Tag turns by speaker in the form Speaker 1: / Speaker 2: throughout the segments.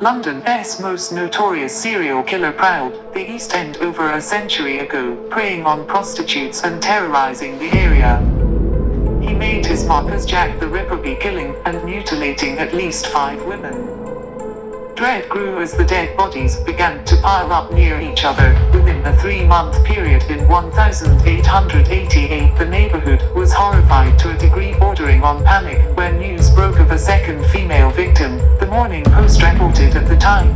Speaker 1: London's most notorious serial killer prowled the East End over a century ago, preying on prostitutes and terrorizing the area. He made his mark as Jack the Ripperby, killing and mutilating at least 5 women. Dread grew as the dead bodies began to pile up near each other. Within a 3-month period in 1888, the neighborhood was horrified to a degree bordering on panic when news broke of a second female victim. The Morning Post reported at the time.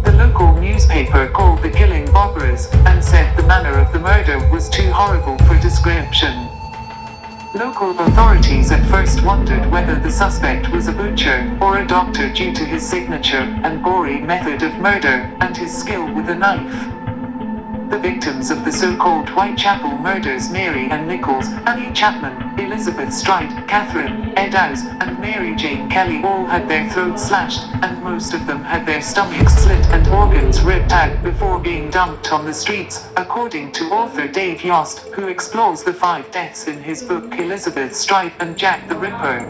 Speaker 1: The local newspaper called the killing barbarous and said the manner of the murder was too horrible for description. Local authorities at first wondered whether the suspect was a butcher or a doctor due to his signature and gory method of murder and his skill with a knife. The victims of the so-called Whitechapel murders, Mary Ann Nichols, Annie Chapman, Elizabeth Stride, Catherine Eddowes, and Mary Jane Kelly, all had their throats slashed, and most of them had their stomachs slit and organs ripped out before being dumped on the streets, according to author Dave Yost, who explores the 5 deaths in his book Elizabeth Stride and Jack the Ripper.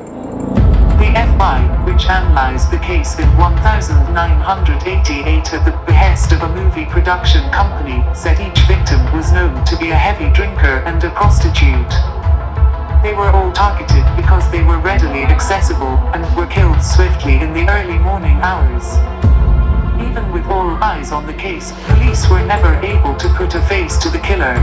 Speaker 1: The FBI, which analyzed the case in 1988 at the behest of a movie production company, said each victim was known to be a heavy drinker and a prostitute. They were all targeted because they were readily accessible and were killed swiftly in the early morning hours. Even with all eyes on the case, police were never able to put a face to the killer.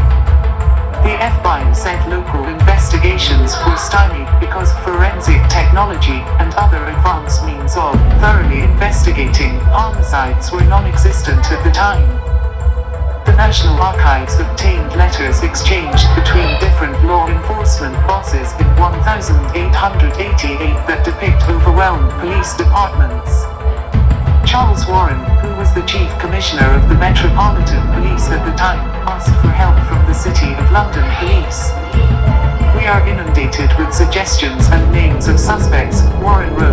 Speaker 1: The FBI said local investigations were stymied because forensic technology and other advanced means of thoroughly investigating homicides were non-existent at the time. The National Archives obtained letters exchanged between different law enforcement bosses in 1888 that depict overwhelmed police departments. Charles Warren, who was the Chief Commissioner of the Metropolitan Police at the time, asked for help from the City of London Police. "We are inundated with suggestions and names of suspects," Warren wrote.